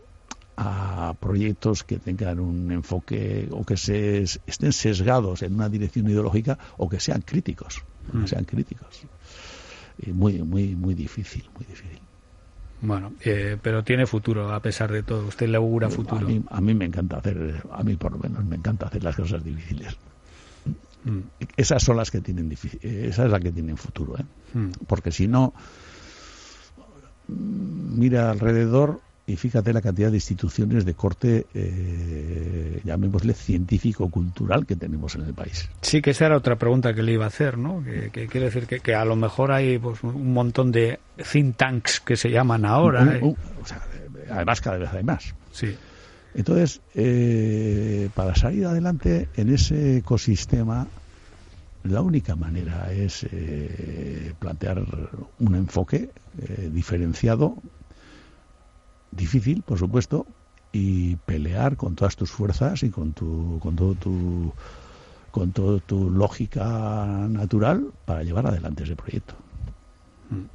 S4: a proyectos que tengan un enfoque o que estén sesgados en una dirección ideológica o que sean críticos. Y muy difícil.
S3: Bueno, pero tiene futuro a pesar de todo. Usted le augura futuro.
S4: A mí me encanta a mí por lo menos me encanta hacer las cosas difíciles. Esas son las que tienen esa es la que tienen futuro, porque si no, mira alrededor y fíjate la cantidad de instituciones de corte, llamémosle científico-cultural, que tenemos en el país. Sí,
S3: que esa era otra pregunta que le iba a hacer, ¿no? Que quiere decir que a lo mejor hay pues un montón de think tanks que se llaman ahora.
S4: O sea, además cada vez hay más.
S3: Sí.
S4: Entonces, para salir adelante en ese ecosistema, la única manera es plantear un enfoque diferenciado, difícil, por supuesto, y pelear con todas tus fuerzas y con toda tu lógica natural para llevar adelante ese proyecto.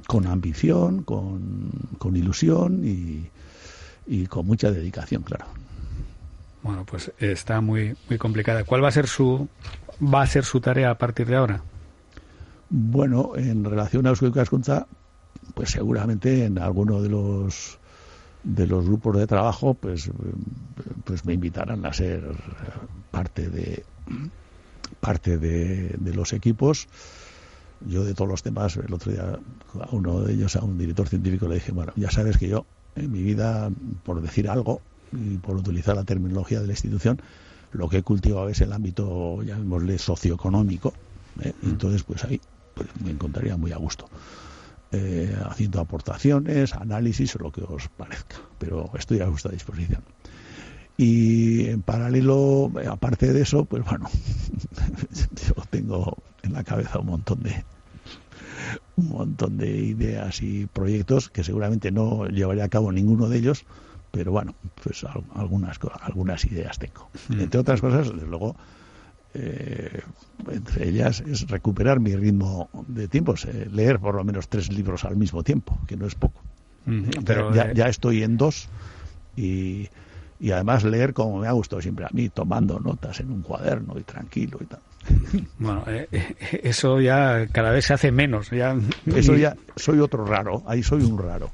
S4: Con ambición, con ilusión y con mucha dedicación, claro.
S3: Bueno, pues está muy complicada. ¿Cuál va a ser su tarea a partir de ahora?
S4: Bueno, en relación a Eusko Ikaskuntza, pues seguramente en alguno de los grupos de trabajo, pues me invitarán a ser parte de los equipos. Yo de todos los temas, el otro día a uno de ellos, a un director científico, le dije, bueno, ya sabes que yo en mi vida, por decir algo y por utilizar la terminología de la institución, lo que he cultivado es el ámbito, llamémosle, socioeconómico, entonces pues ahí pues me encontraría muy a gusto, haciendo aportaciones, análisis o lo que os parezca, pero estoy a vuestra disposición. Y en paralelo, aparte de eso, pues bueno, yo tengo en la cabeza un montón de ideas y proyectos que seguramente no llevaré a cabo ninguno de ellos, pero bueno, pues algunas ideas tengo. Entre otras cosas, desde luego, entre ellas es recuperar mi ritmo de tiempos, leer por lo menos 3 libros al mismo tiempo, que no es poco. Pero ya estoy en 2 y además leer como me ha gustado siempre a mí, tomando notas en un cuaderno y tranquilo y tal.
S3: Bueno, eso ya cada vez se hace menos.
S4: Eso ya soy otro raro, ahí soy un raro.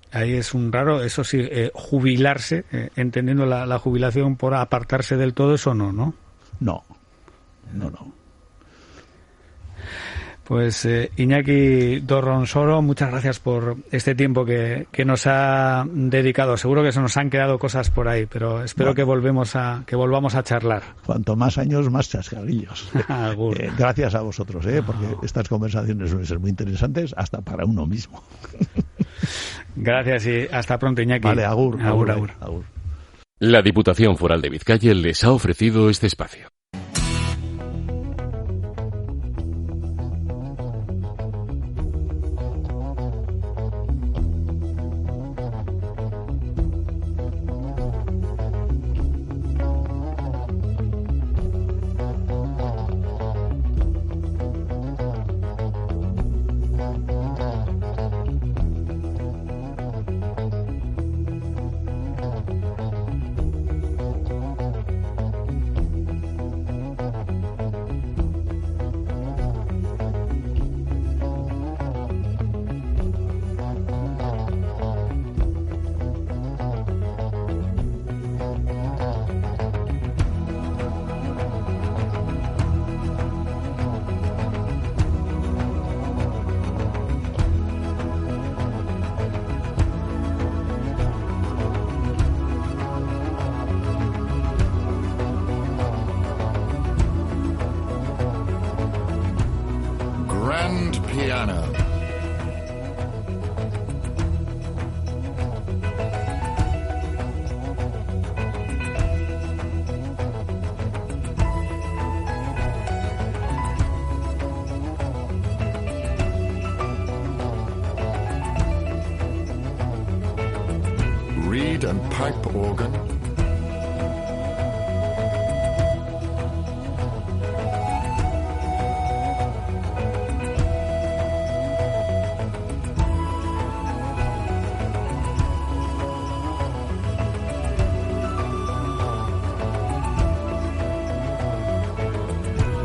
S3: Ahí es un raro, eso sí, jubilarse, entendiendo la jubilación por apartarse del todo, eso no.
S4: No.
S3: Pues Iñaki Dorronsoro, muchas gracias por este tiempo que nos ha dedicado. Seguro que se nos han quedado cosas por ahí, pero espero que volvamos a charlar.
S4: Cuanto más años, más chascarrillos. Gracias a vosotros, porque estas conversaciones suelen ser muy interesantes hasta para uno mismo.
S3: Gracias y hasta pronto, Iñaki.
S4: Vale, agur.
S2: La Diputación Foral de Vizcaya les ha ofrecido este espacio.
S5: Grand piano. Reed and pipe organ.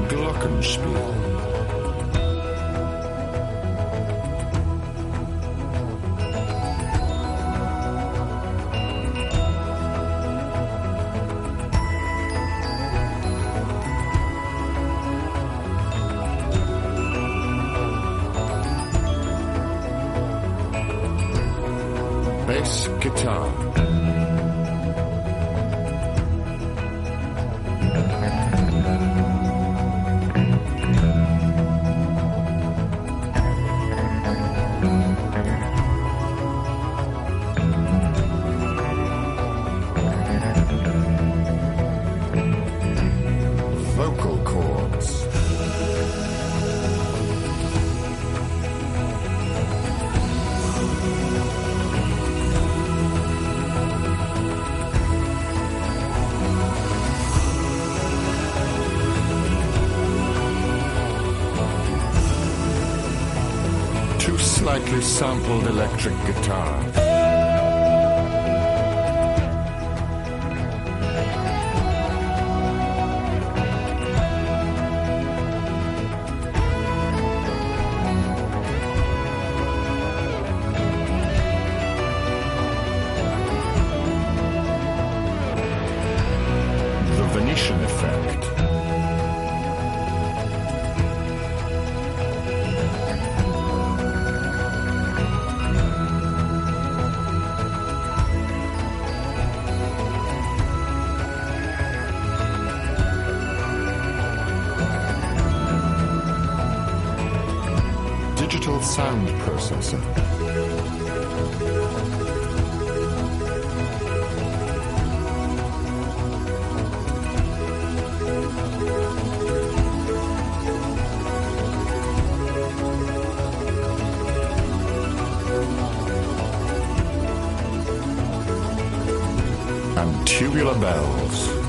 S5: Glockenspiel. Bass guitar. Vocal cords. Two slightly sampled electric guitars. The Venetian effect. Digital sound processor. And tubular bells.